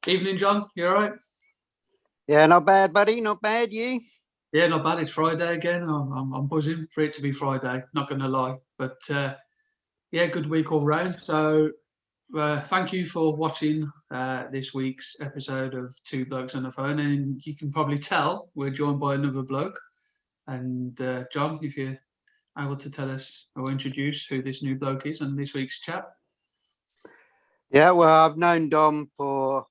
Evening, John. You all right? Yeah, not bad, buddy. Not bad. You? Yeah, not bad. It's Friday again. I'm buzzing for it to be Friday. Not going to lie, but yeah, good week all round. So thank you for watching this week's episode of Two Blokes on the Phone, and you can probably tell we're joined by another bloke. And John, if you're able to tell us or introduce who this new bloke is and this week's chap. Yeah, well, I've known Dom for,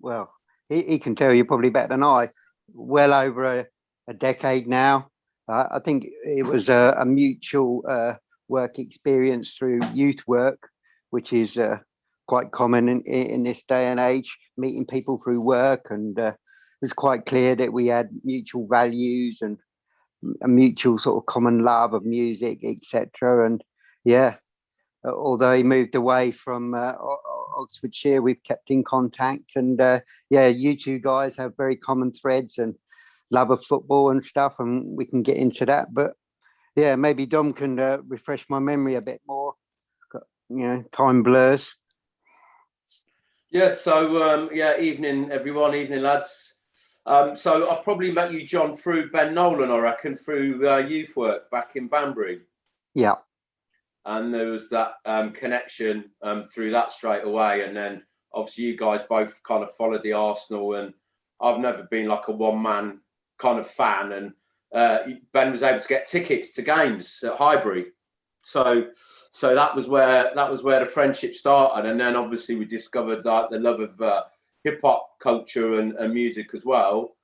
well, he can tell you probably better than I, well over a decade now. I think it was a mutual work experience through youth work, which is quite common in this day and age, meeting people through work. And it was quite clear that we had mutual values and a mutual sort of common love of music, etc. And yeah, although he moved away from Oxfordshire, we've kept in contact. And yeah, you two guys have very common threads and love of football and stuff, and we can get into that. But yeah, maybe Dom can refresh my memory a bit more. Time blurs. Yeah, so yeah, evening everyone, evening lads. So I probably met you, John, through Ben Nolan, I reckon, through youth work back in Banbury. Yeah. And there was that connection through that straight away. And then obviously you guys both kind of followed the Arsenal, and I've never been like a one-man kind of fan. And Ben was able to get tickets to games at Highbury. So that was where the friendship started. And then obviously we discovered like the love of hip hop culture and music as well.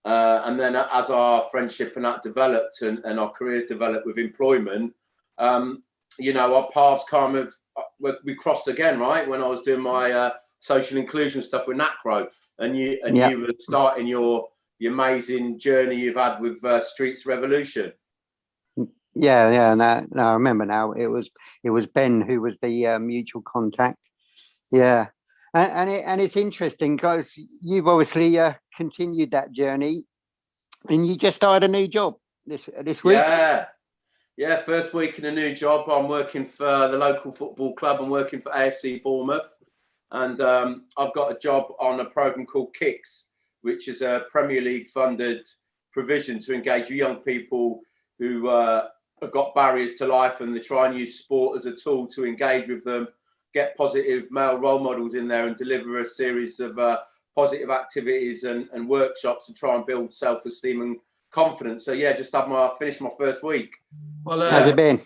And then as our friendship and that developed and our careers developed with employment, our paths kind of, we crossed again, right? When I was doing my social inclusion stuff with NACRO, and you were starting your amazing journey you've had with Streets Revolution. Yeah. No, I remember now. It was Ben who was the mutual contact. Yeah, and it's interesting because you've obviously continued that journey, and you just started a new job this week. Yeah, first week in a new job. I'm working for the local football club. I'm working for AFC Bournemouth, and I've got a job on a program called Kicks, which is a Premier League funded provision to engage with young people who have got barriers to life, and they try and use sport as a tool to engage with them, get positive male role models in there, and deliver a series of positive activities and workshops to try and build self-esteem and confidence. So yeah, just finished my first week. Well, how's it been?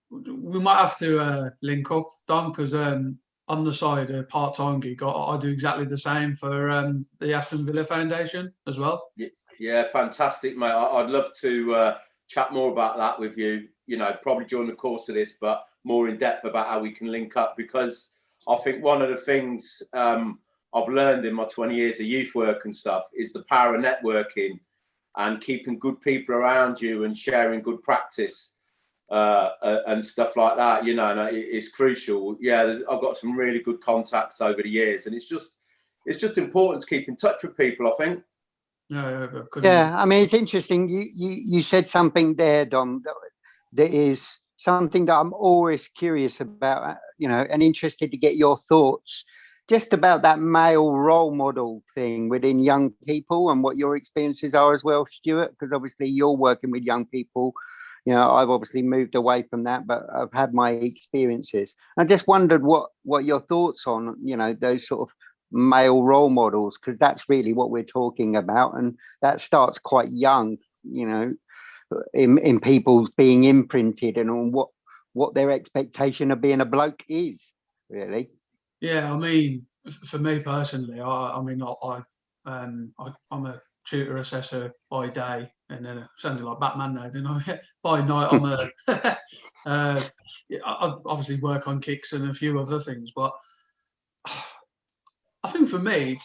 We might have to link up, Dom, because on the side, a part-time gig, I do exactly the same for the Aston Villa Foundation as well. Yeah, fantastic, mate. I'd love to chat more about that with you, probably during the course of this, but more in depth about how we can link up, because I think one of the things I've learned in my 20 years of youth work and stuff is the power of networking and keeping good people around you and sharing good practice and stuff like that, and it's crucial. Yeah, I've got some really good contacts over the years, and it's just important to keep in touch with people, I think. Yeah, I mean, it's interesting. You said something there, Dom, that is something that I'm always curious about, and interested to get your thoughts just about that male role model thing within young people and what your experiences are as well, Stuart, because obviously you're working with young people. I've obviously moved away from that, but I've had my experiences. I just wondered what your thoughts on, those sort of male role models, because that's really what we're talking about, and that starts quite young, in people being imprinted and on what their expectation of being a bloke is, really. Yeah, I mean, for me personally, I'm a tutor assessor by day, and then sounding like Batman now, didn't I? By night, I obviously work on Kicks and a few other things, but I think for me,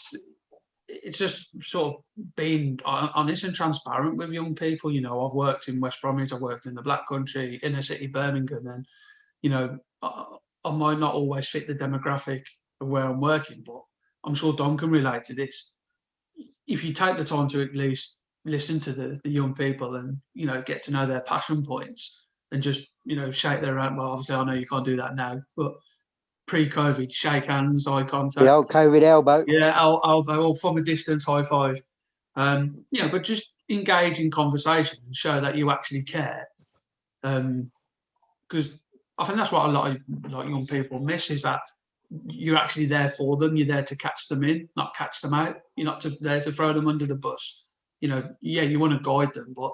it's just sort of being honest and transparent with young people. I've worked in West Bromwich, I've worked in the Black Country, inner city Birmingham, and I might not always fit the demographic of where I'm working, but I'm sure Don can relate to this. If you take the time to at least listen to the young people and get to know their passion points and just shake their hand. Well, obviously I know you can't do that now, but pre-COVID, shake hands, eye contact. The old COVID elbow. Yeah, elbow, or from a distance, high five. But just engage in conversation and show that you actually care. Because I think that's what a lot of young people miss, is that you're actually there for them. You're there to catch them in, not catch them out. You're not there to throw them under the bus. You want to guide them, but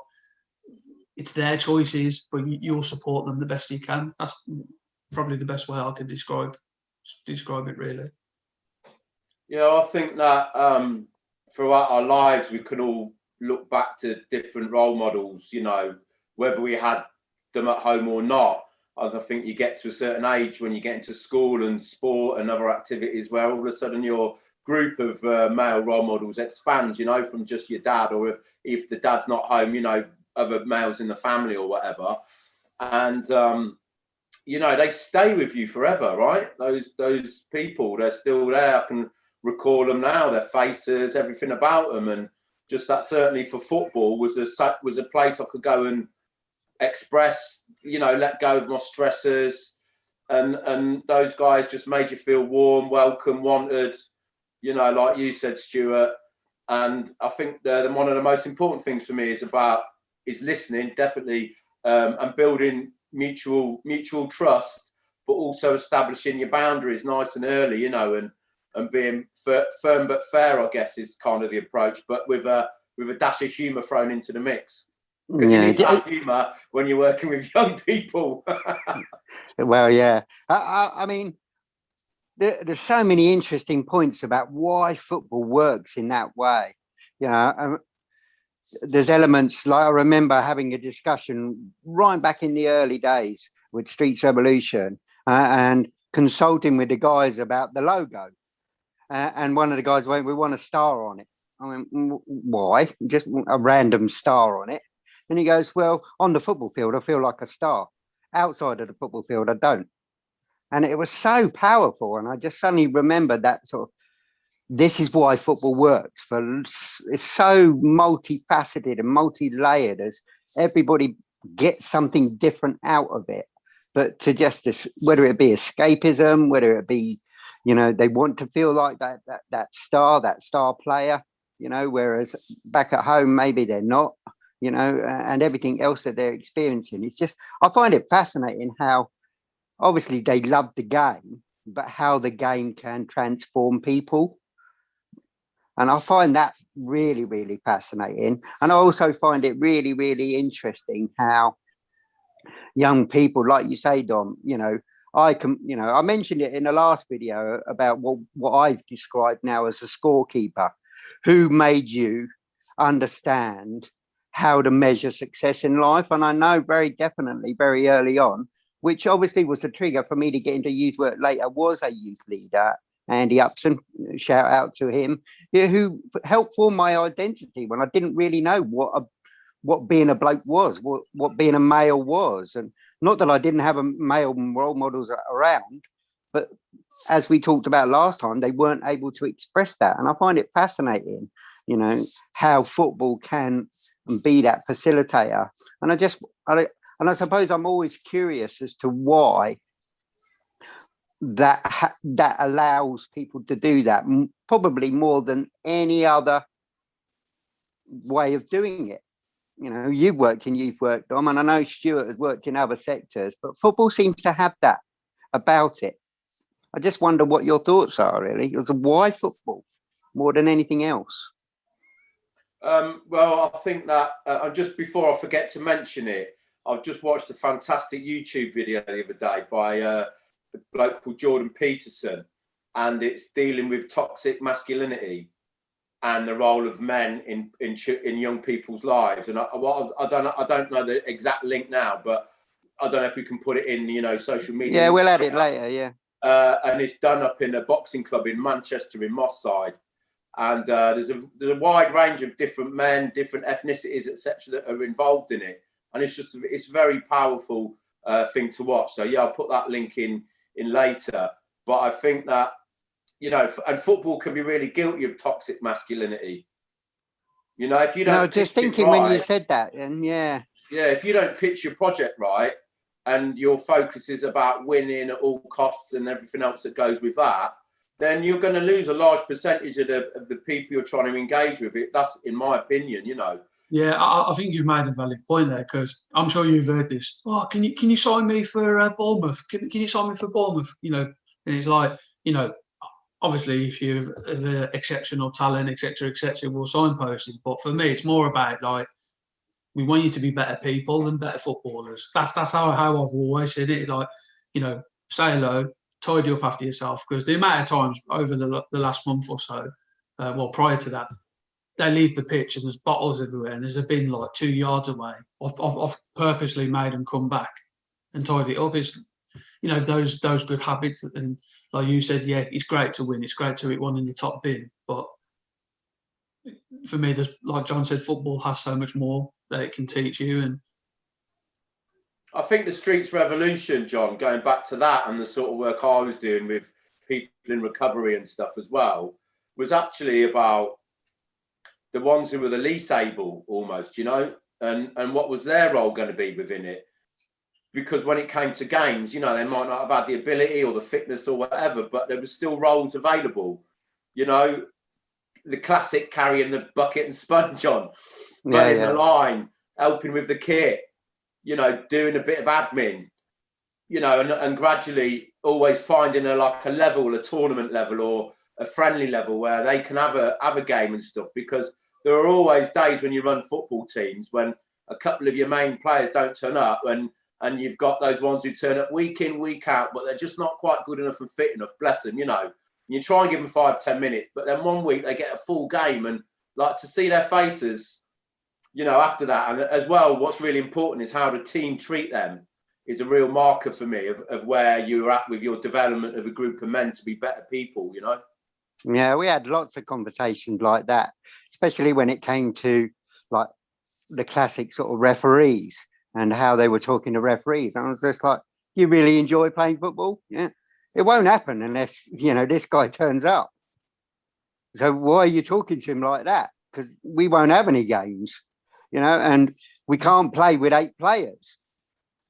it's their choices, but you'll support them the best you can. That's probably the best way I could describe it, really. I think that throughout our lives, we can all look back to different role models, whether we had them at home or not. I think you get to a certain age when you get into school and sport and other activities where all of a sudden your group of male role models expands, from just your dad, or if the dad's not home, other males in the family or whatever. And, they stay with you forever, right? Those people, they're still there. I can recall them now, their faces, everything about them. And just that, certainly for football, was a place I could go and express, let go of my stressors, and those guys just made you feel warm, welcome, wanted, like you said, Stuart. And I think one of the most important things for me is listening, definitely, and building mutual trust, but also establishing your boundaries nice and early, and being firm but fair, I guess, is kind of the approach, but with a dash of humour thrown into the mix. Because you need to have humour when you're working with young people. Well, yeah. I mean, there's so many interesting points about why football works in that way. There's elements like, I remember having a discussion right back in the early days with Streets Revolution and consulting with the guys about the logo. And one of the guys went, "We want a star on it." I went, "Why? Just a random star on it?" And he goes, "Well, on the football field, I feel like a star. Outside of the football field, I don't." And it was so powerful. And I just suddenly remembered that sort of, this is why football works. It's so multifaceted and multi-layered, as everybody gets something different out of it. But to just this, whether it be escapism, whether it be, they want to feel like that star player, whereas back at home, maybe they're not, and everything else that they're experiencing. It's just, I find it fascinating how obviously they love the game, but how the game can transform people. And I find that really, really fascinating. And I also find it really, really interesting how young people, like you say, Dom, I mentioned it in the last video about what I've described now as a scorekeeper, who made you understand how to measure success in life. And I know very definitely very early on, which obviously was a trigger for me to get into youth work later, was a youth leader, Andy Upson, shout out to him, who helped form my identity when I didn't really know what being a bloke was, what being a male was. And not that I didn't have a male role models around, but as we talked about last time, they weren't able to express that. And I find it fascinating, how football can be that facilitator. And I suppose I'm always curious as to why that allows people to do that, probably more than any other way of doing it. You've worked in youth work, Dom, and I know Stuart has worked in other sectors, but football seems to have that about it. I just wonder what your thoughts are, really. It's why football more than anything else. Well, I think that just before I forget to mention it, I've just watched a fantastic YouTube video the other day by a bloke called Jordan Peterson, and it's dealing with toxic masculinity and the role of men in young people's lives. And I don't know the exact link now, but I don't know if we can put it in, social media. Yeah, we'll add it later. Yeah. And it's done up in a boxing club in Manchester, in Moss Side. And there's a wide range of different men, different ethnicities, etc., that are involved in it. And it's a very powerful thing to watch. So yeah, I'll put that link in later. But I think that, and football can be really guilty of toxic masculinity. If you don't. No, just thinking when you said that, and yeah, if you don't pitch your project right, and your focus is about winning at all costs and everything else that goes with that, then you're going to lose a large percentage of the people you're trying to engage with. That's in my opinion, you know. Yeah, I think you've made a valid point there, because I'm sure you've heard this. Oh, can you sign me for Bournemouth? Can you sign me for Bournemouth? You know, and it's like, you know, obviously if you're the exceptional talent, etc., we'll signpost it. But for me, it's more about like, we want you to be better people than better footballers. That's how I've always said it. Like, you know, say hello, tidy up after yourself, because the amount of times over the last month or so, well, prior to that, they leave the pitch and there's bottles everywhere and there's a bin like 2 yards away. I've purposely made them come back and tidy it up. It's, you know, those good habits. And like you said, yeah, it's great to win. It's great to hit one in the top bin. But for me, there's, like John said, football has so much more that it can teach you. And I think the streets revolution, John, going back to that and the sort of work I was doing with people in recovery and stuff as well, was actually about the ones who were the least able, almost, you know, and what was their role going to be within it. Because when it came to games, you know, they might not have had the ability or the fitness or whatever, but there was still roles available. You know, the classic carrying the bucket and sponge on, running the line, helping with the kit, you know, doing a bit of admin, you know, and gradually always finding a level, a tournament level or a friendly level where they can have a game and stuff. Because there are always days when you run football teams when a couple of your main players don't turn up, and you've got those ones who turn up week in, week out, but they're just not quite good enough and fit enough, bless them, you know. You try and give them 5-10 minutes, but then one week they get a full game, and like to see their faces, you know, after that. And as well, what's really important is how the team treat them is a real marker for me of where you're at with your development of a group of men to be better people, you know. Yeah, we had lots of conversations like that, especially when it came to like the classic sort of referees and how they were talking to referees. And I was just like, you really enjoy playing football? Yeah. It won't happen unless, you know, this guy turns up. So why are you talking to him like that? Because we won't have any games, you know, and we can't play with 8 players.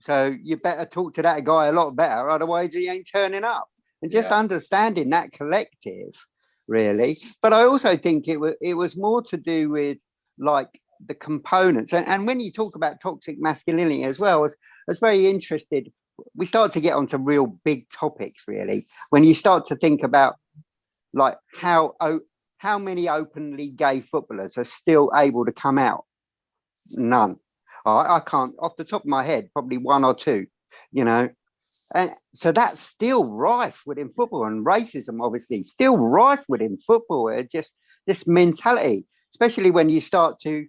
So you better talk to that guy a lot better, otherwise he ain't turning up. And just understanding that collective, really. But I also think it was more to do with like the components. And when you talk about toxic masculinity as well, I was very interested. We start to get onto real big topics, really, when you start to think about like how many openly gay footballers are still able to come out. None. I can't, off the top of my head, probably 1 or 2, you know. And so that's still rife within football, and racism obviously still rife within football. Just this mentality, especially when you start to,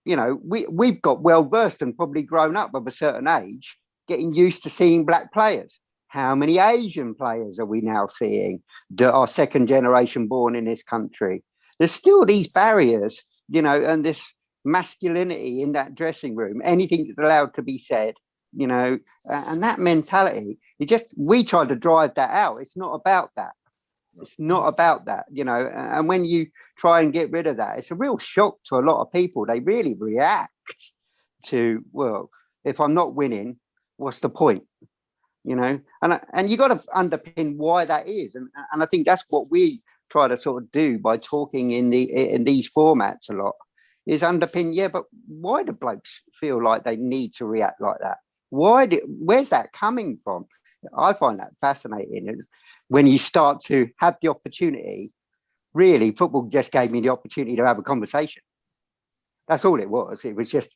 you know, we've got well versed and probably grown up of a certain age, getting used to seeing black players. How many Asian players are we now seeing that are second generation born in this country? There's still these barriers, you know, and this masculinity in that dressing room, anything that's allowed to be said, you know, and that mentality, we try to drive that out. It's not about that. It's not about that, you know, and when you try and get rid of that, it's a real shock to a lot of people. They really react to, well, if I'm not winning, what's the point? You know, and you got to underpin why that is. And I think that's what we try to sort of do by talking in these formats a lot, is underpin, yeah, but why do blokes feel like they need to react like that? Where's that coming from? I find that fascinating. When you start to have the opportunity, really, football just gave me the opportunity to have a conversation. That's all it was. It was just,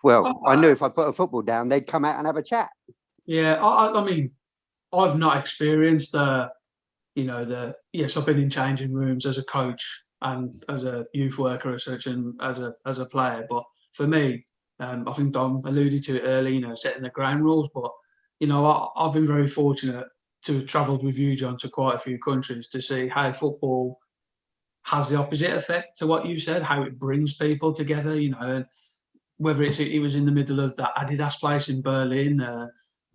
well, I knew if I put a football down, they'd come out and have a chat. Yeah, I mean, I've not experienced yes, I've been in changing rooms as a coach and as a youth worker as such, and as a player. But for me, I think Dom alluded to it early, you know, setting the ground rules. But, you know, I've been very fortunate to have travelled with you, John, to quite a few countries to see how football has the opposite effect to what you said, how it brings people together, you know, and whether it was in the middle of that Adidas place in Berlin,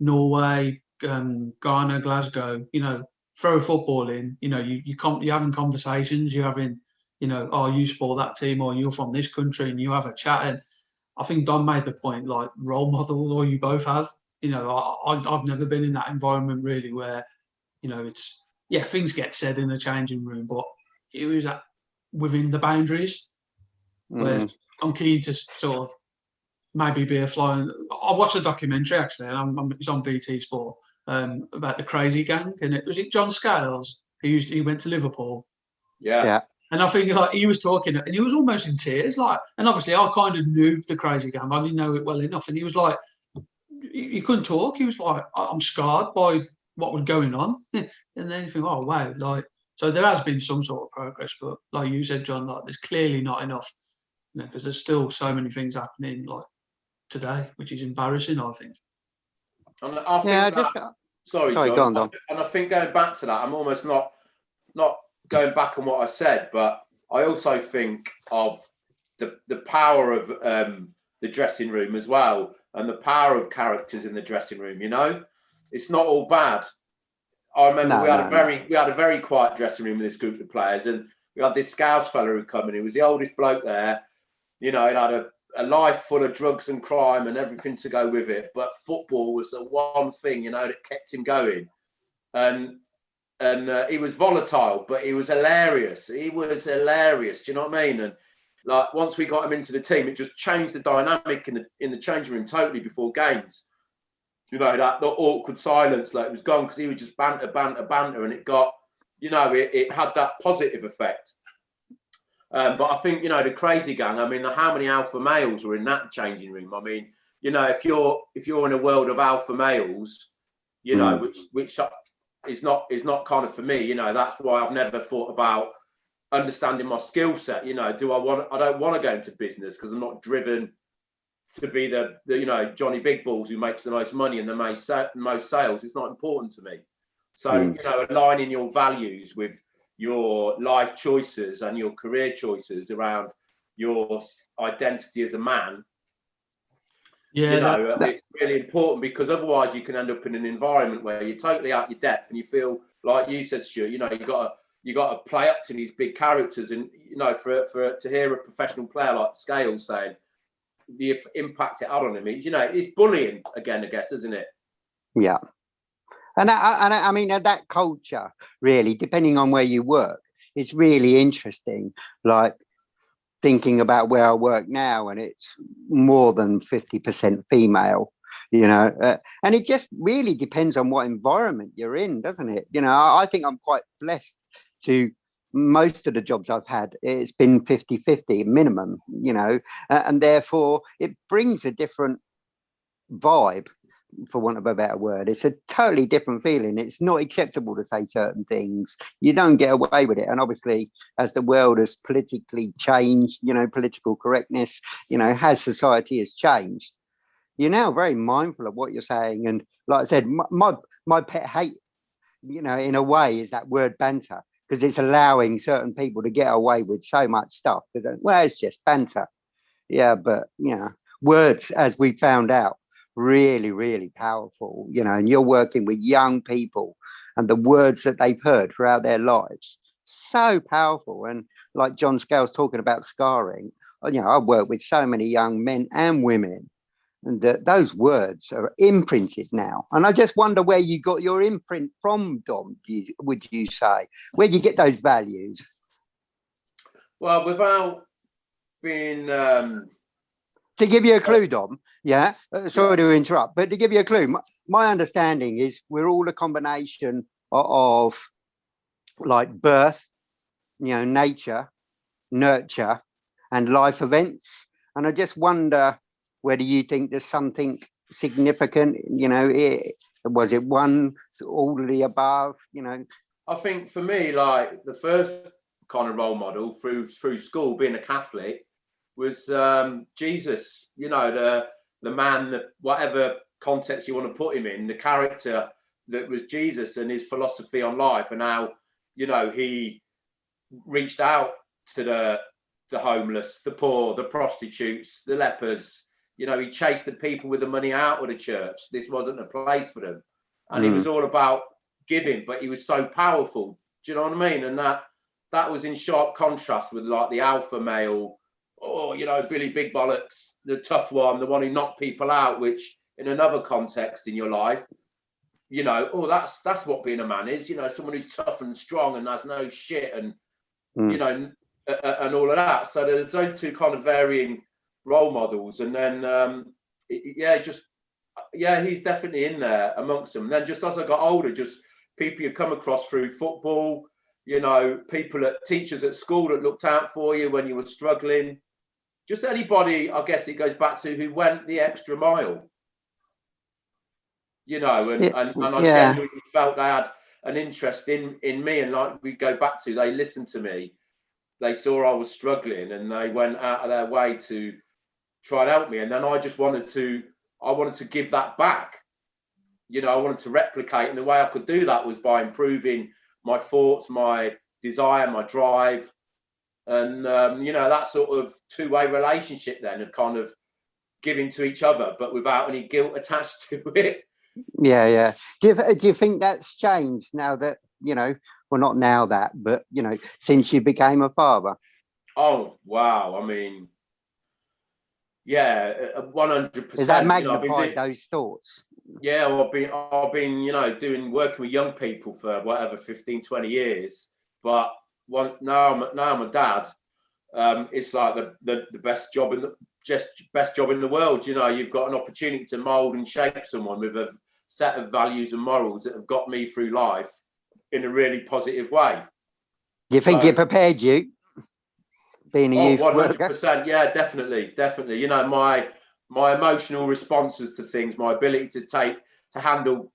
Norway, Ghana, Glasgow, you know, throw a football in, you know, you're having conversations, you're having, you know, oh, you support that team, or you're from this country, and you have a chat. And I think Don made the point, like role models, or you both have, you know, I've never been in that environment really where, you know, it's, yeah, things get said in the changing room, but it was within the boundaries. Where I'm keen to sort of maybe be a fly. I watched a documentary actually, and it's on BT Sport, about the Crazy Gang, and was it John Scales he went to Liverpool. Yeah. And I think like he was talking, and he was almost in tears. Like, and obviously I kind of knew the Crazy Gang, I didn't know it well enough, and he was like, he couldn't talk. He was like, I'm scarred by what was going on. And then you think, oh wow, like, so there has been some sort of progress, but like you said, John, like there's clearly not enough, you know, because there's still so many things happening like today, which is embarrassing, I think. And I think sorry, John. Go on, Dom. And I think going back to that, I'm almost not going back on what I said, but I also think of the power of the dressing room as well, and the power of characters in the dressing room. You know, it's not all bad. I remember we had a very quiet dressing room with this group of players, and we had this Scouse fella who come in. He was the oldest bloke there. You know, he had a life full of drugs and crime and everything to go with it. But football was the one thing, you know, that kept him going. And he was volatile, but he was hilarious. He was hilarious. Do you know what I mean? And like once we got him into the team, it just changed the dynamic in the changing room totally before games. You know, that awkward silence, like it was gone because he would just banter, and it got, you know, it had that positive effect. But I think, you know, the Crazy Gang, I mean, how many alpha males were in that changing room? I mean, you know, if you're in a world of alpha males, you know, which is not kind of for me, you know, that's why I've never thought about understanding my skill set. You know, I don't want to go into business because I'm not driven to be the you know, Johnny Big Balls who makes the most money and the most sales. It's not important to me. So, you know, aligning your values with your life choices and your career choices around your identity as a man, yeah, you know, it's really important, because otherwise you can end up in an environment where you're totally out your depth and you feel like you said, Stuart, you know, you got to play up to these big characters. And, you know, for to hear a professional player like Scales saying the impact it had on him, you know, it's bullying again, I guess, isn't it? Yeah. And I mean, that culture, really, depending on where you work, it's really interesting. Like thinking about where I work now, and it's more than 50% female, you know, and it just really depends on what environment you're in, doesn't it? You know, I think I'm quite blessed to most of the jobs I've had, it's been 50-50 minimum, you know, and therefore it brings a different vibe, for want of a better word. It's a totally different feeling. It's not acceptable to say certain things. You don't get away with it. And obviously, as the world has politically changed, you know, political correctness, you know, as society has changed, you're now very mindful of what you're saying. And like I said, my pet hate, you know, in a way, is that word banter, because it's allowing certain people to get away with so much stuff. Because, well, it's just banter. Yeah, but, you know, words, as we found out, really, really powerful, you know, and you're working with young people and the words that they've heard throughout their lives, so powerful. And like John Scales talking about scarring, you know, I work with so many young men and women, and those words are imprinted now. And I just wonder where you got your imprint from, Dom, would you say? Where do you get those values? Well, without being... To give you a clue, Dom, yeah, sorry to interrupt, but to give you a clue, my understanding is we're all a combination of like birth, you know, nature, nurture, and life events. And I just wonder whether you think there's something significant, you know, was it one, all of the above, you know? I think for me, like the first kind of role model through school, being a Catholic, was Jesus. You know, the man, that whatever context you want to put him in, the character that was Jesus and his philosophy on life, and how, you know, he reached out to the homeless, the poor, the prostitutes, the lepers. You know, he chased the people with the money out of the church. This wasn't a place for them. And he was all about giving, but he was so powerful. Do you know what I mean? And that was in sharp contrast with like the alpha male, or, you know, Billy Big Bollocks, the tough one, the one who knocked people out, which in another context in your life, you know, oh, that's what being a man is, you know, someone who's tough and strong and has no shit and, you know, and all of that. So there's those two kind of varying role models. And then, he's definitely in there amongst them. And then just as I got older, just people you come across through football, you know, teachers at school that looked out for you when you were struggling. Just anybody, I guess it goes back to who went the extra mile. You know, and I genuinely felt they had an interest in me. And like we go back to, they listened to me. They saw I was struggling and they went out of their way to try and help me. And then I just wanted to give that back. You know, I wanted to replicate. And the way I could do that was by improving my thoughts, my desire, my drive. And, you know, that sort of two-way relationship then of kind of giving to each other, but without any guilt attached to it. Yeah. Do you think that's changed now that, you know, well, not now that, but, you know, since you became a father? Oh, wow. I mean, yeah, 100%. Is that magnified those thoughts? Yeah, well, I've been, you know, working with young people for whatever, 15, 20 years. But now I'm a dad. It's like the best job in the world. You know, you've got an opportunity to mold and shape someone with a set of values and morals that have got me through life in a really positive way. Do you think it prepared you being a youth 100%, worker? Yeah, definitely. You know, my emotional responses to things, my ability to handle,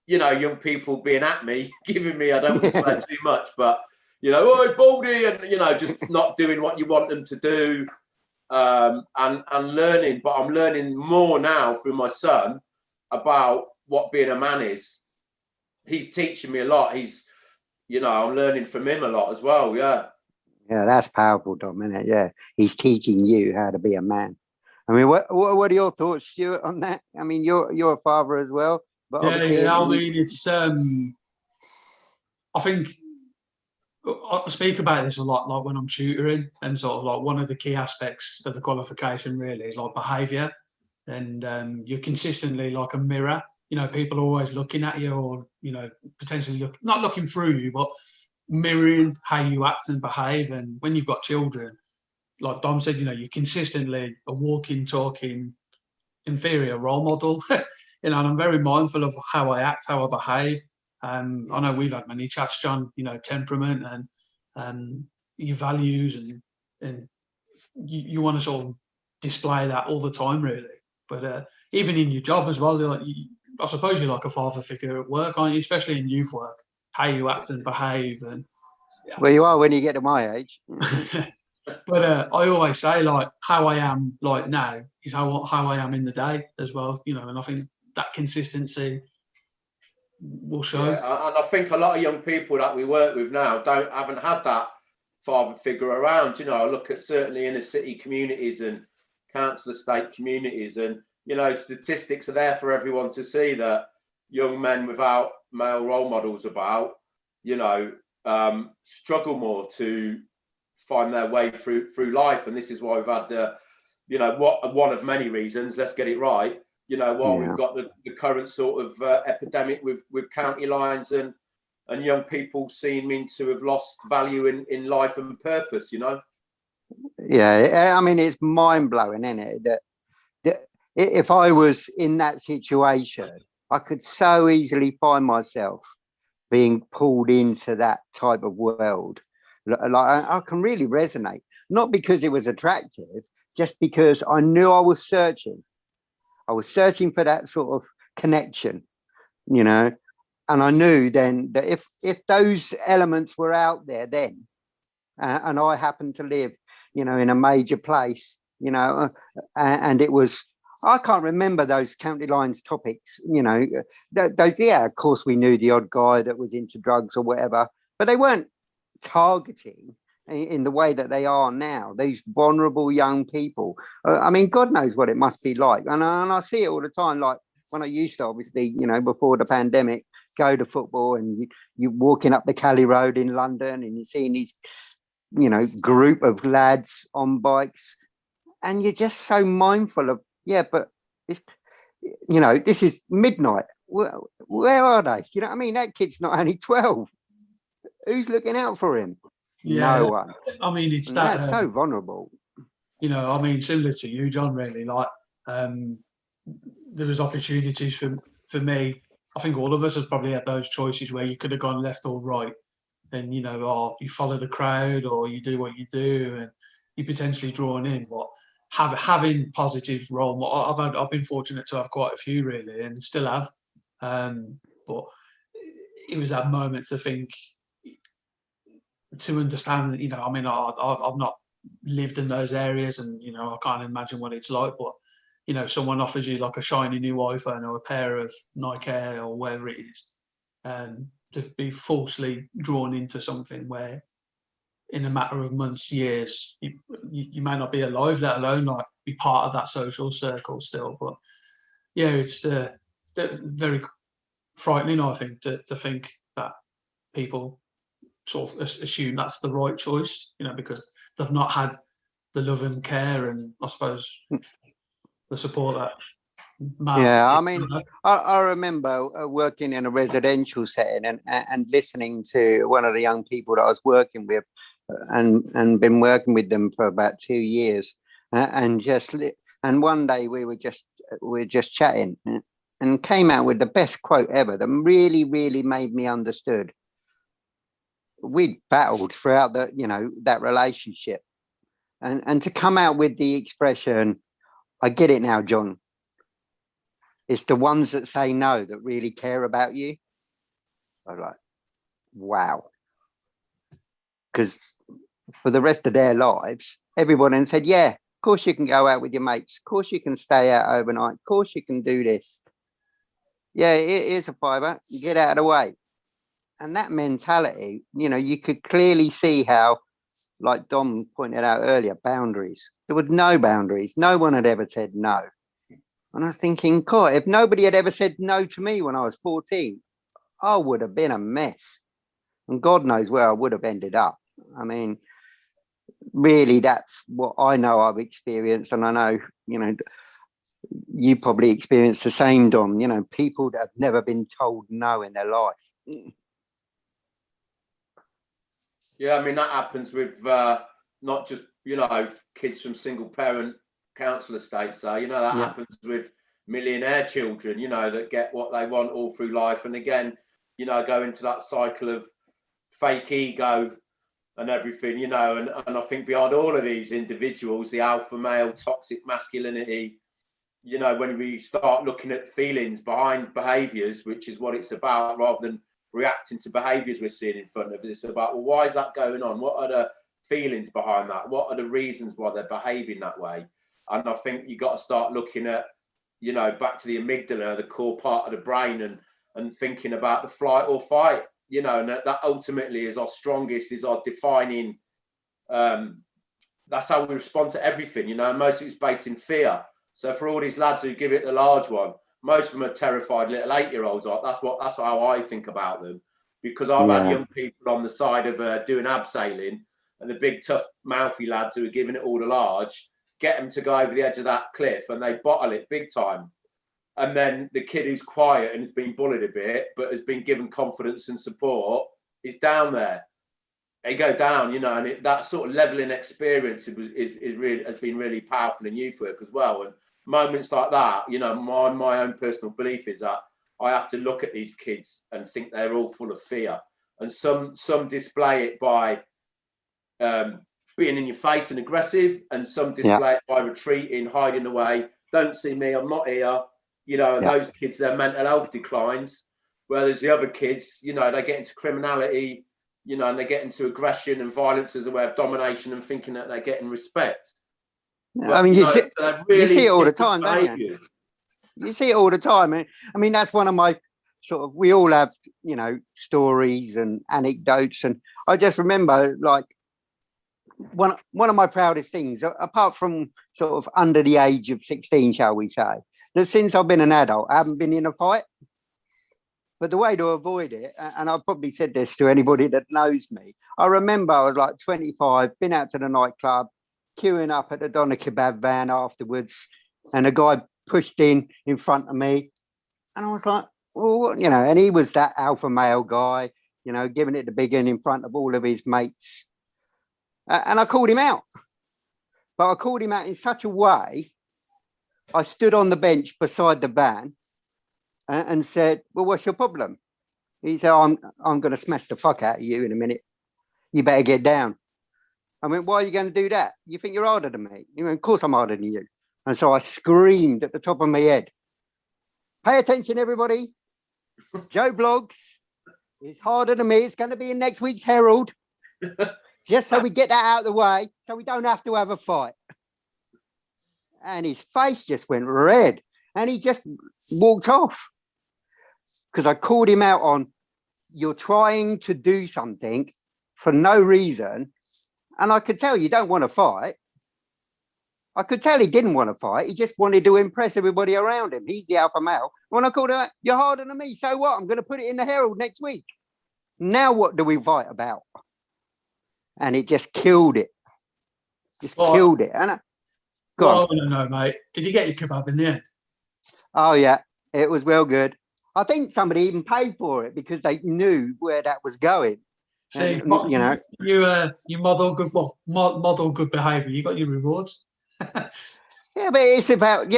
you know, young people being at me, giving me, I don't want to swear too much, but, you know, oh, Baldy, and, you know, just not doing what you want them to do, and learning. But I'm learning more now through my son about what being a man is. He's teaching me a lot. You know, I'm learning from him a lot as well. Yeah, that's powerful, Dom, isn't it? Yeah, he's teaching you how to be a man. I mean, what are your thoughts, Stuart, on that? I mean, you're a father as well, but I mean, it's I think I speak about this a lot, like when I'm tutoring, and sort of like one of the key aspects of the qualification really is like behaviour, and you're consistently like a mirror. You know, people are always looking at you, or, you know, potentially not looking through you, but mirroring how you act and behave. And when you've got children, like Dom said, you know, you're consistently a walking, talking, inferior role model. You know, and I'm very mindful of how I act, how I behave. I know we've had many chats, John, you know, temperament and your values, and you want to sort of display that all the time, really. But even in your job as well, like, I suppose you're like a father figure at work, aren't you? Especially in youth work, how you act and behave. And well, you are when you get to my age. But I always say, like, how I am like now is how I am in the day as well, you know. And I think that consistency will show. Yeah, and I think a lot of young people that we work with now haven't had that father figure around. You know, I look at certainly inner city communities and council estate communities, and, you know, statistics are there for everyone to see that young men without male role models about, you know, struggle more to find their way through life. And this is why we've had you know, one of many reasons, let's get it right, you know, while we've got the current sort of epidemic with county lines and young people seeming to have lost value in life and purpose, you know. Yeah, I mean, it's mind-blowing, isn't it, that if I was in that situation, I could so easily find myself being pulled into that type of world. Like, I can really resonate, not because it was attractive, just because I knew I was searching for that sort of connection, you know. And I knew then that if those elements were out there then, and I happened to live, you know, in a major place, you know, and it was, I can't remember those county lines topics, you know, yeah, of course we knew the odd guy that was into drugs or whatever, but they weren't targeting in the way that they are now, these vulnerable young people. I mean, God knows what it must be like. And I see it all the time, like when I used to, obviously, you know, before the pandemic, go to football, and you walking up the Cali Road in London and you're seeing these, you know, group of lads on bikes, and you're just so mindful of, yeah, but you know, this is midnight. Where are they? You know what I mean? That kid's not only 12. Who's looking out for him? Yeah, No one. I mean, it's And that. that's so vulnerable. You know, I mean, similar to you, John. Really, like there was opportunities for me. I think all of us has probably had those choices where you could have gone left or right, and you know, or you follow the crowd, or you do what you do, and you're potentially drawn in. But having positive role models, I've been fortunate to have quite a few really, and still have. But it was that moment to think, to understand. You know, I mean, I've not lived in those areas, and you know, I can't imagine what it's like. But you know, someone offers you like a shiny new iPhone or a pair of Nike Air or whatever it is, to be falsely drawn into something where in a matter of months, years, you may not be alive, let alone like be part of that social circle still. But yeah, it's very frightening, I think, to think that people sort of assume that's the right choice, you know, because they've not had the love and care and I suppose the support that Yeah, I mean, I remember working in a residential setting and listening to one of the young people that I was working with, and been working with them for about 2 years, and one day we were just chatting, and came out with the best quote ever that really made me understood. We'd battled throughout that relationship, and to come out with the expression, "I get it now, John. It's the ones that say no that really care about you." I was like, wow. Because for the rest of their lives, everyone then said, yeah, of course you can go out with your mates. Of course you can stay out overnight. Of course you can do this. Yeah, here's a fiver. You get out of the way. And that mentality, you know, you could clearly see how, like Dom pointed out earlier, boundaries. There was no boundaries. No one had ever said no. And I was thinking, God, if nobody had ever said no to me when I was 14, I would have been a mess. And God knows where I would have ended up. I mean, really, that's what I know I've experienced. And I know, you know, you probably experienced the same, Dom, you know, people that have never been told no in their life. Yeah, I mean, that happens with not just, you know, kids from single parent council estates. So, you know, that happens with millionaire children, you know, that get what they want all through life. And again, you know, go into that cycle of fake ego and everything, you know, and I think behind all of these individuals, the alpha male, toxic masculinity, you know, when we start looking at feelings behind behaviors, which is what it's about, rather than reacting to behaviors we're seeing in front of us, it's about, well, why is that going on? What are the feelings behind that? What are the reasons why they're behaving that way? And I think you got to start looking at, you know, back to the amygdala, the core part of the brain, and thinking about the flight or fight, you know, and that ultimately is our strongest, is our defining, that's how we respond to everything, you know, and most of it's based in fear. So for all these lads who give it the large one, most of them are terrified little 8-year-olds. That's how I think about them, because I've had young people on the side of doing abseiling, and the big tough mouthy lads who are giving it all the large, get them to go over the edge of that cliff and they bottle it big time. And then the kid who's quiet and has been bullied a bit, but has been given confidence and support, is down there. They go down, you know, and that sort of leveling experience is really, has been really powerful in youth work as well. And moments like that, you know, my own personal belief is that I have to look at these kids and think they're all full of fear, and some display it by being in your face and aggressive, and some display it by retreating, hiding away. Don't see me, I'm not here, you know. And those kids, their mental health declines. Whereas the other kids, you know, they get into criminality, you know, and they get into aggression and violence as a way of domination and thinking that they're getting respect. But, I mean, you see it all the time, don't you? You see it all the time. I mean, that's one of my sort of, we all have, you know, stories and anecdotes. And I just remember, like, one of my proudest things, apart from sort of under the age of 16, shall we say, that since I've been an adult, I haven't been in a fight. But the way to avoid it, and I've probably said this to anybody that knows me, I remember I was like 25, been out to the nightclub, queuing up at the doner kebab van afterwards, and a guy pushed in front of me. And I was like, well, what? You know, and he was that alpha male guy, you know, giving it the big in front of all of his mates. And I called him out. But I called him out in such a way, I stood on the bench beside the van and said, well, what's your problem? He said, I'm going to smash the fuck out of you in a minute. You better get down. I went, why are you going to do that? You think you're harder than me? He went, of course I'm harder than you. And so I screamed at the top of my head, pay attention, everybody. Joe Bloggs is harder than me. It's going to be in next week's Herald. Just so we get that out of the way, so we don't have to have a fight. And his face just went red. And he just walked off. Because I called him out on, you're trying to do something for no reason. And I could tell you don't want to fight. I could tell he didn't want to fight. He just wanted to impress everybody around him. He's the alpha male. When I called him out, you're harder than me. So what? I'm going to put it in the Herald next week. Now what do we fight about? And it just killed it. Killed it. And I want to know, mate, did you get your kebab in the end? Oh, yeah. It was well good. I think somebody even paid for it because they knew where that was going. See, and, you know, you model good behaviour. You got your rewards. Yeah, but it's about,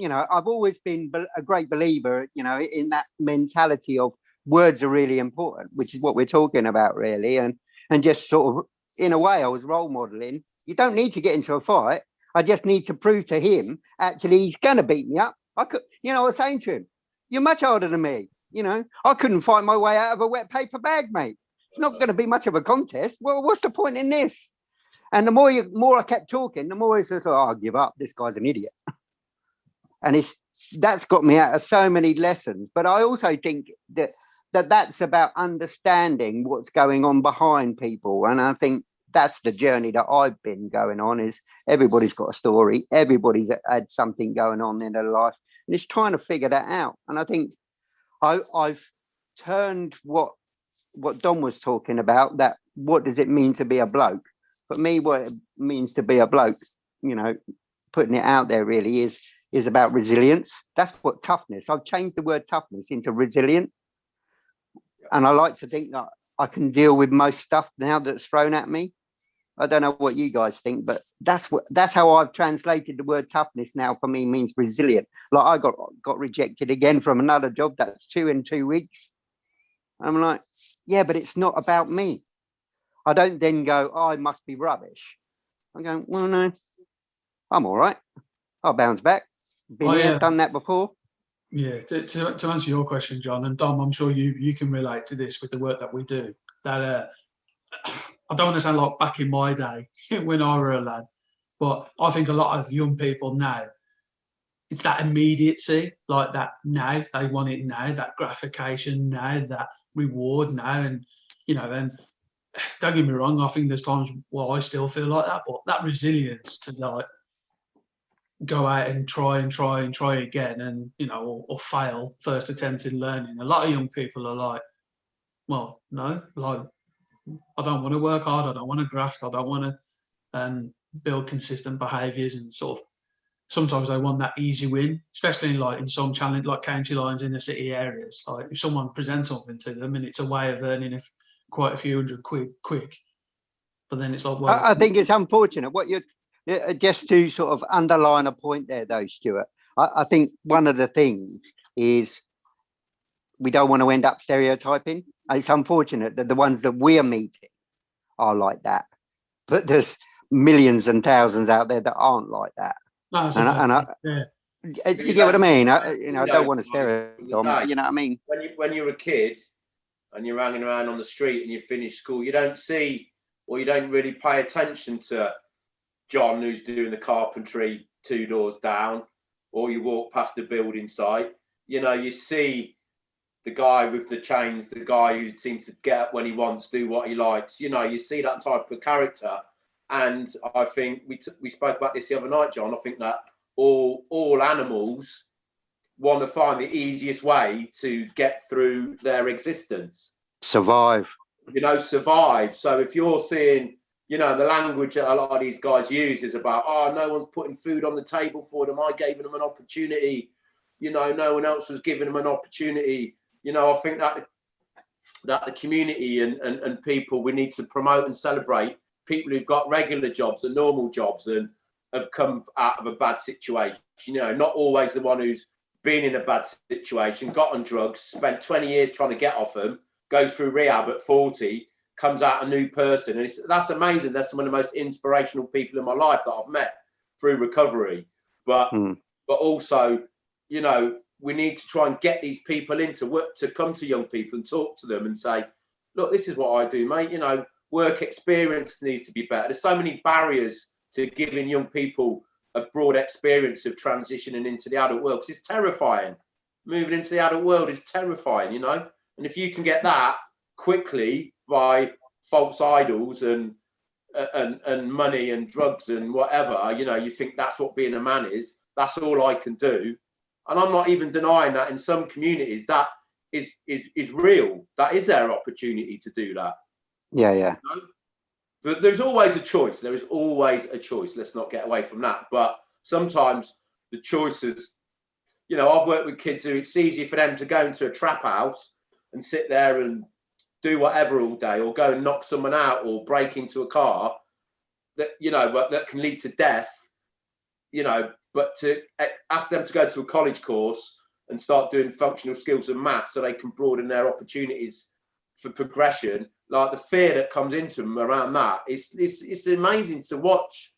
I've always been a great believer, in that mentality of words are really important, which is what we're talking about, really. And just sort of, in a way, I was role modeling. You don't need to get into a fight. I just need to prove to him, actually, he's going to beat me up. I was saying to him, you're much harder than me. I couldn't fight my way out of a wet paper bag, mate. It's not going to be much of a contest. Well, what's the point in this? And the more I kept talking, the more he says, oh, I'll give up. This guy's an idiot. And that's got me out of so many lessons. But I also think that's about understanding what's going on behind people. And I think that's the journey that I've been going on, is everybody's got a story. Everybody's had something going on in their life. And it's trying to figure that out. And I think I've turned what Dom was talking about, that what does it mean to be a bloke? For me, what it means to be a bloke, putting it out there really is about resilience. That's what toughness. I've changed the word toughness into resilient. And I like to think that I can deal with most stuff now that's thrown at me. I don't know what you guys think, but that's how I've translated the word toughness now. For me, means resilient. Like I got rejected again from another job. That's 2 in 2 weeks. I'm like, yeah, but it's not about me. I don't then go, oh, I must be rubbish. I'm going, well, no, I'm all right. I'll bounce back. Been here, done that before. Yeah, to answer your question, John, and Dom, I'm sure you can relate to this with the work that we do. That I don't want to sound like back in my day when I were a lad, but I think a lot of young people now, it's that immediacy, like that now, they want it now, that gratification now, that reward now. And, and don't get me wrong, I think there's times where I still feel like that, but that resilience to like go out and try again and, or fail first attempt in learning. A lot of young people are like, well, no, like, I don't want to work hard. I don't want to graft. I don't want to build consistent behaviours, and sort of sometimes they want that easy win, especially in some challenge like county lines in the city areas. Like if someone presents something to them and it's a way of earning quite a few hundred quid quick, but then it's like, well, I think it's unfortunate. Just to sort of underline a point there, though, Stuart. I think one of the things is we don't want to end up stereotyping. It's unfortunate that the ones that we're meeting are like that, but there's millions and thousands out there that aren't like that. No, do you get what I mean? I don't want to stereotype. You know what I mean? When you're a kid and you're hanging around on the street and you finish school, you don't see, or you don't really pay attention to John who's doing the carpentry 2 doors down, or you walk past the building site. You see the guy with the chains, the guy who seems to get up when he wants, do what he likes. You see that type of character. And I think we spoke about this the other night, John. I think that all animals want to find the easiest way to get through their existence. Survive. Survive. So if you're seeing, You know, the language that a lot of these guys use is about, oh, no one's putting food on the table for them. I gave them an opportunity. You know, no one else was giving them an opportunity. You know, I think that the community and people, we need to promote and celebrate people who've got regular jobs and normal jobs and have come out of a bad situation. You know, not always the one who's been in a bad situation, got on drugs, spent 20 years trying to get off them, goes through rehab at 40, comes out a new person. And that's amazing. That's some of the most inspirational people in my life that I've met through recovery. But also, you know, we need to try and get these people into work, to come to young people and talk to them and say, look, this is what I do, mate. You know, work experience needs to be better. There's so many barriers to giving young people a broad experience of transitioning into the adult world, because it's terrifying. Moving into the adult world is terrifying, you know. And if you can get that quickly by false idols and money and drugs and whatever, you know, you think that's what being a man is. That's all I can do. And I'm not even denying that in some communities that is real. That is their opportunity to do that. Yeah, yeah. You know? But there's always a choice. There is always a choice. Let's not get away from that. But sometimes the choices, you know, I've worked with kids who it's easier for them to go into a trap house and sit there and do whatever all day, or go and knock someone out or break into a car that, you know, that can lead to death, you know, but to ask them to go to a college course and start doing functional skills and maths so they can broaden their opportunities for progression, like the fear that comes into them around that, it's amazing to watch,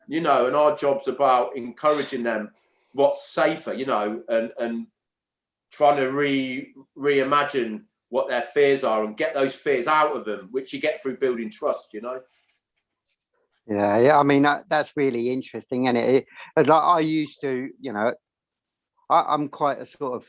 you know. And our job's about encouraging them what's safer, you know, and trying to reimagine what their fears are and get those fears out of them, which you get through building trust, you know. Yeah. I mean, that's really interesting, and like I used to, you know, I'm quite a sort of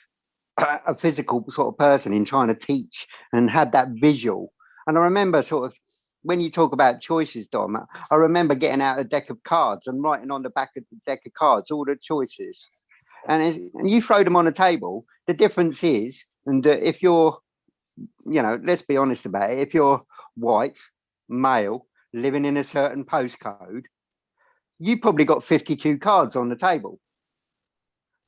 a physical sort of person in trying to teach and had that visual. And I remember sort of when you talk about choices, Dom, I remember getting out a deck of cards and writing on the back of the deck of cards all the choices, and you throw them on a table. The difference is, and if you're, you know, let's be honest about it, if you're white, male, living in a certain postcode, you probably got 52 cards on the table.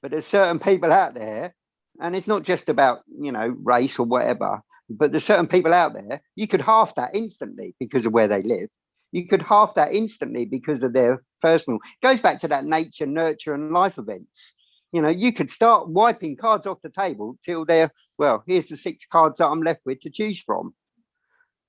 But there's certain people out there, and it's not just about, you know, race or whatever, but there's certain people out there, you could half that instantly because of where they live. You could half that instantly because of their personal. It goes back to that nature, nurture, and life events. You know, you could start wiping cards off the table till they're, well, here's the 6 cards that I'm left with to choose from.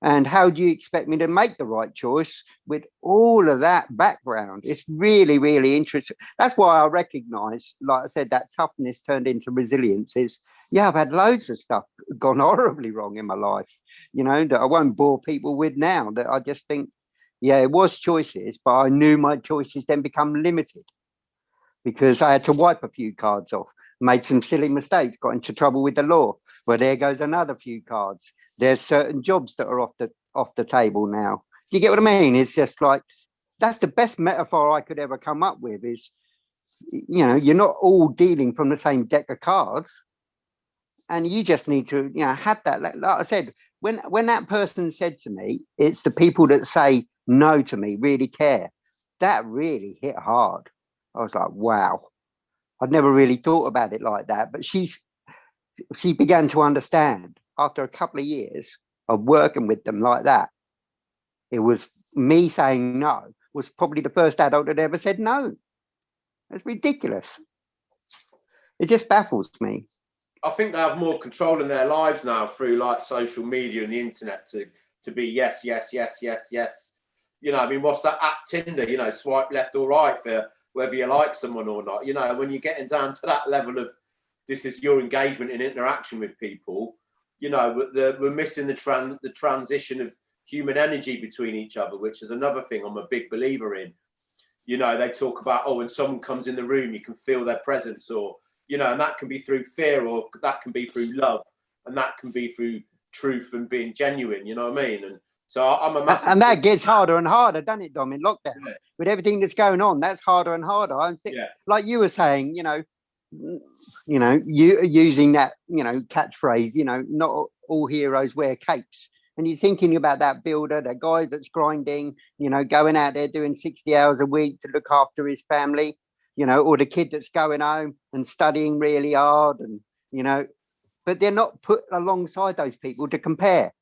And how do you expect me to make the right choice with all of that background? It's really, really interesting. That's why I recognize, like I said, that toughness turned into resilience is, yeah, I've had loads of stuff gone horribly wrong in my life, you know, that I won't bore people with now, that I just think, yeah, it was choices, but I knew my choices then become limited because I had to wipe a few cards off, made some silly mistakes, got into trouble with the law. Well, there goes another few cards. There's certain jobs that are off the table now. Do you get what I mean? It's just like, that's the best metaphor I could ever come up with is, you know, you're not all dealing from the same deck of cards, and you just need to, you know, have that. Like I said, when that person said to me, it's the people that say no to me really care. That really hit hard. I was like, wow. I'd never really thought about it like that, but she began to understand after a couple of years of working with them like that. It was me saying no was probably the first adult that ever said no. It's ridiculous. It just baffles me. I think they have more control in their lives now through like social media and the internet to be yes, yes, yes, yes, yes. You know, I mean, what's that app Tinder? You know, swipe left or right for whether you like someone or not. You know, when you're getting down to that level of this is your engagement and interaction with people, you know, we're missing the transition of human energy between each other, which is another thing I'm a big believer in. You know, they talk about, oh, when someone comes in the room, you can feel their presence, or, you know, and that can be through fear, or that can be through love, and that can be through truth and being genuine, you know what I mean? And so I'm a massive... And that gets harder and harder, doesn't it, Dom, in lockdown? Yeah. With everything that's going on, that's harder and harder. I think, like you were saying, you know, you using that, you know, catchphrase, you know, not all heroes wear capes. And you're thinking about that builder, that guy that's grinding, going out there doing 60 hours a week to look after his family, or the kid that's going home and studying really hard, and, but they're not put alongside those people to compare.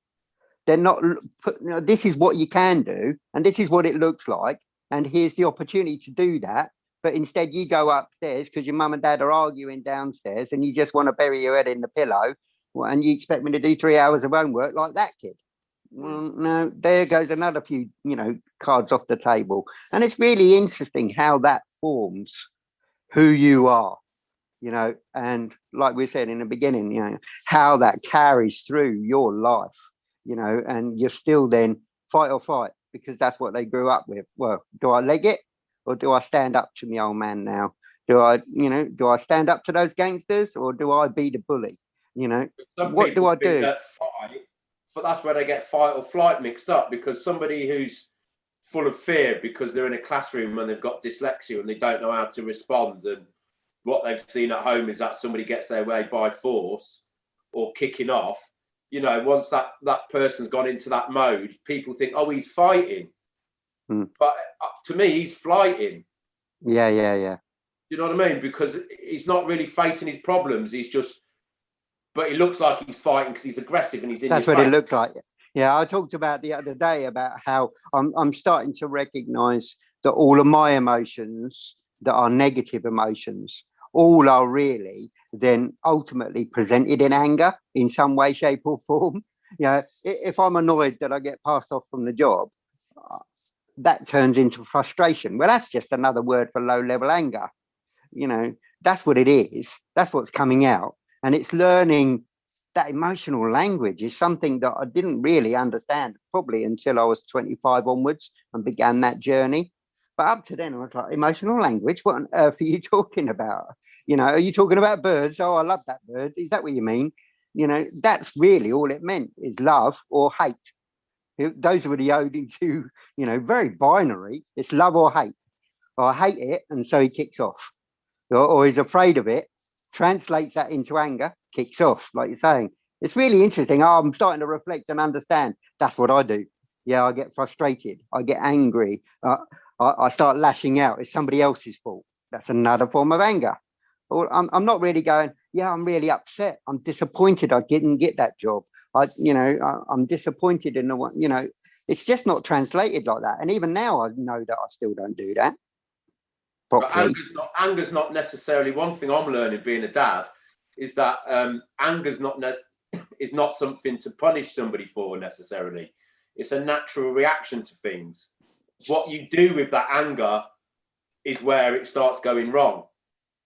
They're not put, this is what you can do, and this is what it looks like, and here's the opportunity to do that. But instead you go upstairs because your mum and dad are arguing downstairs and you just want to bury your head in the pillow, and you expect me to do 3 hours of homework like that kid. Well, no, there goes another few, cards off the table. And it's really interesting how that forms who you are, and like we said in the beginning, how that carries through your life, and you're still then fight or flight, because that's what they grew up with. Well, do I leg it or do I stand up to my old man now? Do I stand up to those gangsters, or do I be the bully? What do I do? Fight, but that's where they get fight or flight mixed up, because somebody who's full of fear because they're in a classroom and they've got dyslexia and they don't know how to respond, and what they've seen at home is that somebody gets their way by force or kicking off. Once that person's gone into that mode, people think, oh, he's fighting. But to me, he's flighting. Yeah. You know what I mean? Because he's not really facing his problems. But it looks like he's fighting because he's aggressive and he's in. That's what it looks like. Yeah, I talked about the other day about how I'm starting to recognise that all of my emotions that are negative emotions, all are really then ultimately presented in anger in some way, shape or form. If I'm annoyed that I get passed off from the job, that turns into frustration. Well, that's just another word for low-level anger. That's what it is. That's what's coming out. And it's learning that emotional language is something that I didn't really understand probably until I was 25 onwards and began that journey. But up to then, I was like, emotional language? What on earth are you talking about? Are you talking about birds? Oh, I love that bird. Is that what you mean? That's really all it meant, is love or hate. Those were the only two, very binary. It's love or hate. I hate it, and so he kicks off. Or he's afraid of it, translates that into anger, kicks off, like you're saying. It's really interesting. I'm starting to reflect and understand. That's what I do. Yeah, I get frustrated. I get angry. I start lashing out. It's somebody else's fault. That's another form of anger. Or I'm not really going, yeah, I'm really upset. I'm disappointed I didn't get that job. I'm disappointed in the one, it's just not translated like that. And even now, I know that I still don't do that. But anger's not necessarily, one thing I'm learning being a dad is that anger's is not something to punish somebody for necessarily. It's a natural reaction to things. What you do with that anger is where it starts going wrong.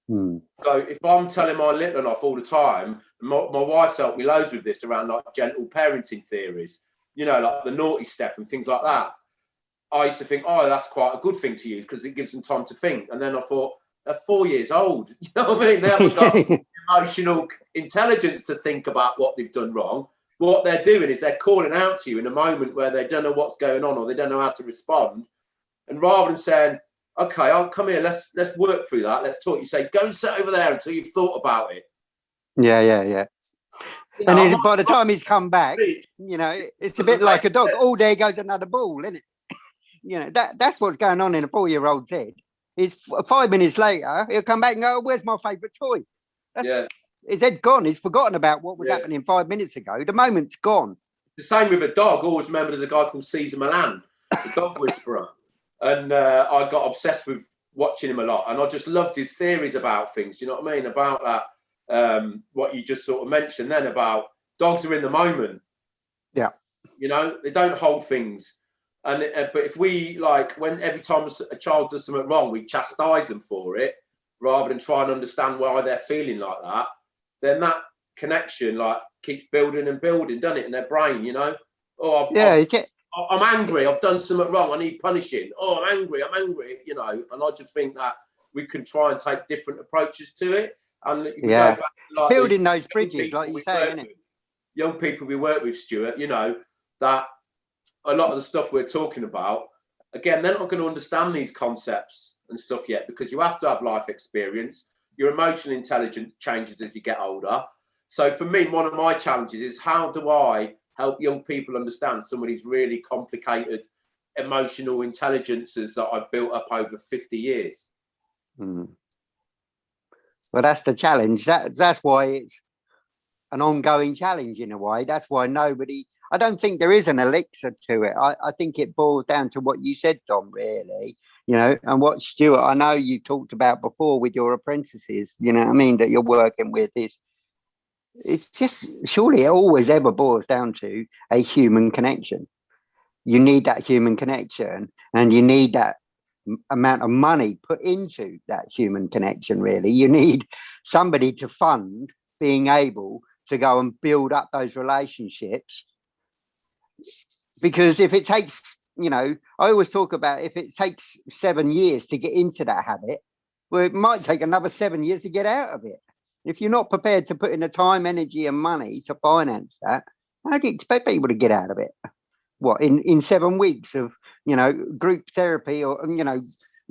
So if I'm telling my little one off all the time, my wife's helped me loads with this around like gentle parenting theories, like the naughty step and things like that. I used to think, oh, that's quite a good thing to use because it gives them time to think. And then I thought, they're 4 years old. You know what I mean? They haven't got emotional intelligence to think about what they've done wrong. What they're doing is they're calling out to you in a moment where they don't know what's going on or they don't know how to respond. And rather than saying, okay, I'll come here, let's work through that, let's talk, you say, go and sit over there until you've thought about it. Yeah. And then by the time he's come back, it's a bit like a dog. Oh, there goes another ball, isn't it? That's what's going on in a 4-year-old's head. It's 5 minutes later, he'll come back and go, oh, where's my favourite toy? His head gone. He's forgotten about what was happening 5 minutes ago. The moment's gone. The same with a dog. Always remember there's a guy called Caesar Milan, the dog whisperer. And I got obsessed with watching him a lot. And I just loved his theories about things. Do you know what I mean? About that, what you just sort of mentioned then about dogs are in the moment. Yeah. They don't hold things. And but if we when every time a child does something wrong, we chastise them for it rather than try and understand why they're feeling like that, then that connection keeps building and building, doesn't it, in their brain? I'm angry. I've done something wrong. I need punishing. Oh, I'm angry. And I just think that we can try and take different approaches to it. And building those bridges, like you say, isn't it? Young people we work with, Stuart, that a lot of the stuff we're talking about, again, they're not going to understand these concepts and stuff yet because you have to have life experience. Your emotional intelligence changes as you get older. So for me, one of my challenges is how do I help young people understand some of these really complicated emotional intelligences that I've built up over 50 years. Mm. Well, that's the challenge. That's why it's an ongoing challenge in a way. That's why I don't think there is an elixir to it. I think it boils down to what you said, Dom, really, and what Stuart, I know you talked about before with your apprentices, that you're working with it's just, surely it always ever boils down to a human connection. You need that human connection, and you need that amount of money put into that human connection, really. You need somebody to fund being able to go and build up those relationships. Because if it takes, I always talk about, if it takes 7 years to get into that habit, well, it might take another 7 years to get out of it. If you're not prepared to put in the time, energy and money to finance that, how do you expect people to get out of it? What, in 7 weeks of, group therapy or,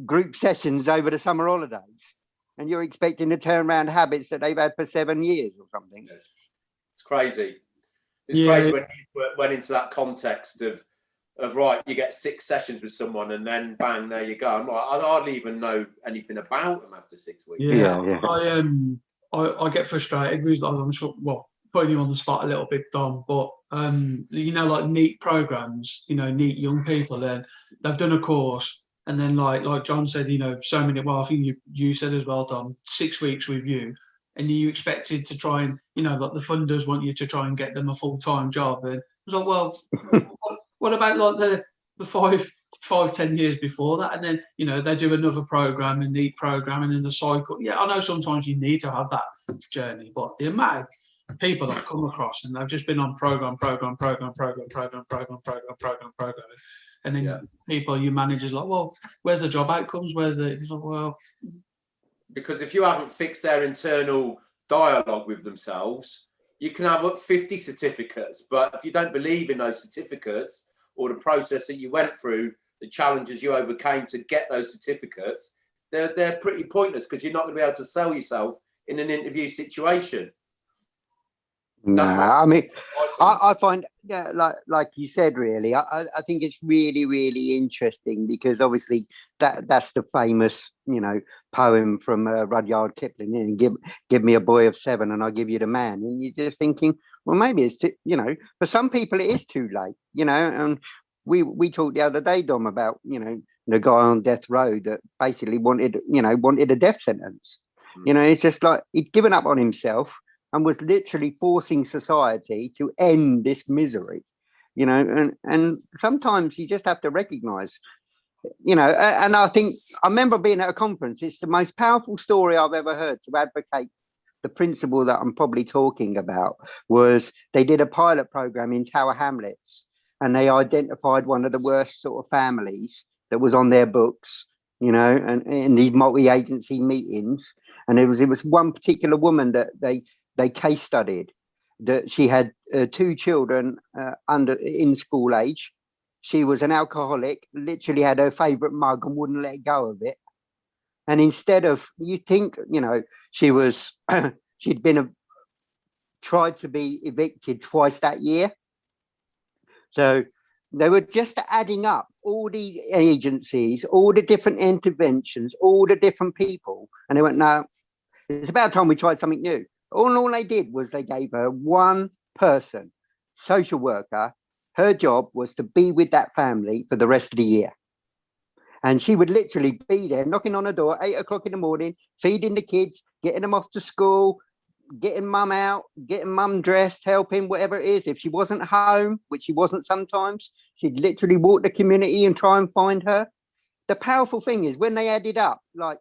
group sessions over the summer holidays? And you're expecting to turn around habits that they've had for 7 years or something. It's crazy. It's crazy when you went into that context of right, you get 6 sessions with someone and then bang, there you go. I'm like, I hardly even know anything about them after 6 weeks. Yeah. I get frustrated with, I'm sure, putting you on the spot a little bit, Dom, but like NEAT programs, NEAT young people, then they've done a course, and then like John said, so many. Well, I think you said as well, Dom, 6 weeks with you, and you expected to try and like the funders want you to try and get them a full-time job, and I was like, well, what about like the 5-10 years before that, and then they do another program, a NEAT program, and then the cycle. Yeah, I know sometimes you need to have that journey, but the amount of people I've come across, and they've just been on program, and then people, you managers, like, well, where's the job outcomes? Where's the? It's like, well, because if you haven't fixed their internal dialogue with themselves, you can have up 50 certificates, but if you don't believe in those certificates, or the process that you went through, the challenges you overcame to get those certificates, they're pretty pointless, because you're not going to be able to sell yourself in an interview situation. No, I mean, I find, like you said, really, I think it's really, really interesting, because obviously that's the famous, poem from Rudyard Kipling, and give me a boy of 7 and I'll give you the man. And you're just thinking, well, maybe it's too, for some people it is too late, and we talked the other day, Dom, about, the guy on death row that basically wanted a death sentence. It's just like he'd given up on himself and was literally forcing society to end this misery, and sometimes you just have to recognize, and I remember being at a conference. It's the most powerful story I've ever heard to advocate the principle that I'm probably talking about. Was they did a pilot program in Tower Hamlets, and they identified one of the worst sort of families that was on their books, and in these multi-agency meetings. And it was one particular woman that they case studied, that she had 2 children in school age. She was an alcoholic, literally had her favorite mug and wouldn't let go of it. And instead of, you think, she was, she'd been tried to be evicted twice that year. So they were just adding up all the agencies, all the different interventions, all the different people. And they went, no, it's about time we tried something new. All they did was they gave her one person, social worker. Her job was to be with that family for the rest of the year. And she would literally be there knocking on the door, 8 o'clock in the morning, feeding the kids, getting them off to school, getting mum out, getting mum dressed, helping, whatever it is. If she wasn't home, which she wasn't sometimes, she'd literally walk the community and try and find her. The powerful thing is when they added up, like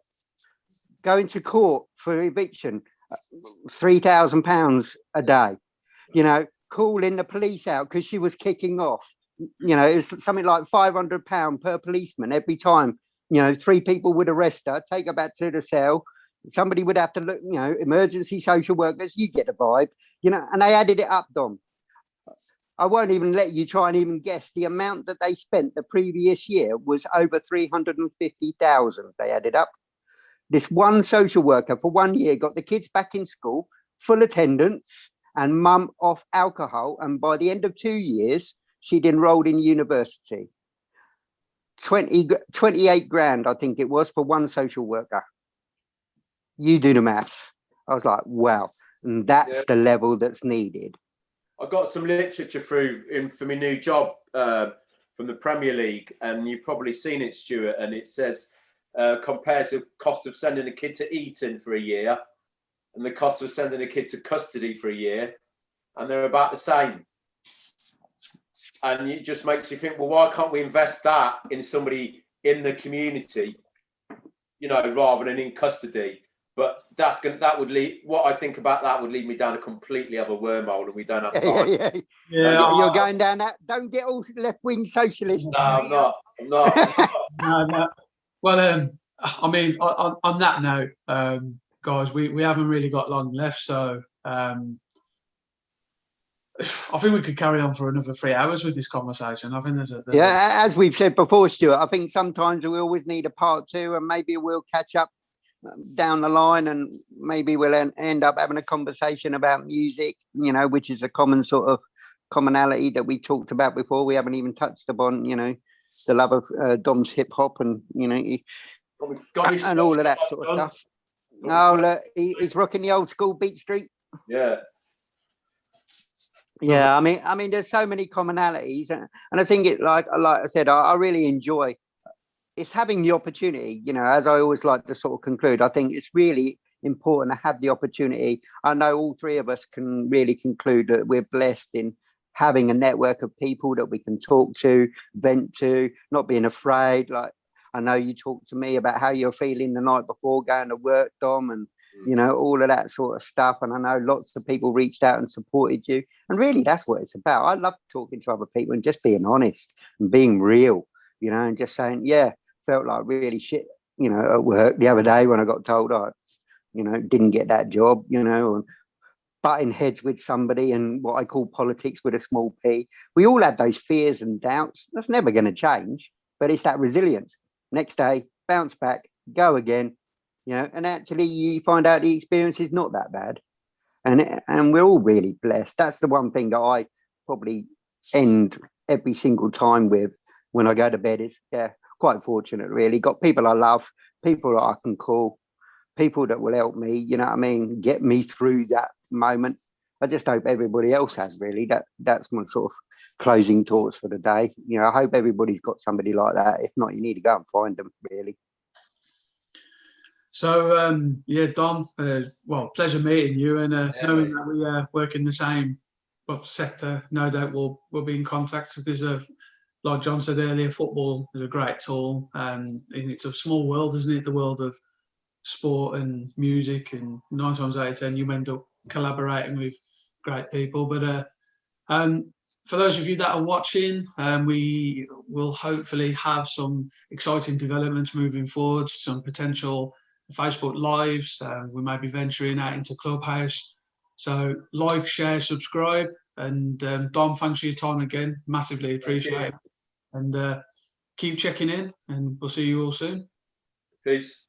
going to court for eviction, £3,000 a day, calling the police out because she was kicking off, it was something like £500 per policeman every time, 3 people would arrest her, take her back to the cell. Somebody would have to look, emergency social workers, you get the vibe, and they added it up, Dom. I won't even let you try and even guess the amount that they spent the previous year was over 350,000. They added up. This one social worker for 1 year got the kids back in school, full attendance, and mum off alcohol. And by the end of 2 years, she'd enrolled in university. 28 grand, I think it was, for one social worker. You do the maths. I was like, wow. And that's the level that's needed. I got some literature through for my new job from the Premier League, and you've probably seen it, Stuart, and it says compares the cost of sending a kid to Eton for a year and the cost of sending a kid to custody for a year, and they're about the same. And it just makes you think, well, why can't we invest that in somebody in the community, you know, rather than in custody? But that would lead, what I think about that would lead me down a completely other wormhole, and we don't have time. Yeah. You're going down that. Don't get all left-wing socialist. No, I'm not. No. Well, I mean, on that note, guys, we haven't really got long left, so I think we could carry on for another 3 hours with this conversation. I think there's as we've said before, Stuart, I think sometimes we always need a part 2, and maybe we'll catch up down the line, and maybe we'll end up having a conversation about music, you know, which is a common sort of commonality that we talked about before. We haven't even touched upon, you know, the love of Dom's hip hop, and you know, and all of that sort of stuff. No, look, he's rocking the old school Beat Street. Yeah. I mean, there's so many commonalities, and I think it, like I said, I really enjoy. It's having the opportunity, you know, as I always like to sort of conclude, I think it's really important to have the opportunity. I know all 3 of us can really conclude that we're blessed in having a network of people that we can talk to, vent to, not being afraid. Like, I know you talked to me about how you're feeling the night before going to work, Dom, and, you know, all of that sort of stuff. And I know lots of people reached out and supported you. And really, that's what it's about. I love talking to other people and just being honest and being real, you know, and just saying, yeah, felt like really shit, you know, at work the other day when I got told I, you know, didn't get that job, you know, and butting heads with somebody, and what I call politics with a small p. We all have those fears and doubts. That's never going to change, but it's that resilience. Next day, bounce back, go again, you know, and actually you find out the experience is not that bad. And we're all really blessed. That's the one thing that I probably end every single time with when I go to bed is, yeah, quite fortunate, really. Got people I love, people that I can call, people that will help me, you know what I mean, get me through that moment. I just hope everybody else has, really. That's my sort of closing thoughts for the day. You know, I hope everybody's got somebody like that. If not, you need to go and find them, really. So, yeah, Dom, well, pleasure meeting you, and knowing that we work in the same sector, no doubt we'll be in contact, because like John said earlier, football is a great tool, and it's a small world, isn't it? The world of sport and music, and 9 times out of 10 you end up collaborating with great people. But for those of you that are watching, we will hopefully have some exciting developments moving forward, some potential Facebook lives. We may be venturing out into Clubhouse, so like, share, subscribe, and Dom, thanks for your time again, massively appreciate it, and keep checking in, and we'll see you all soon. Peace.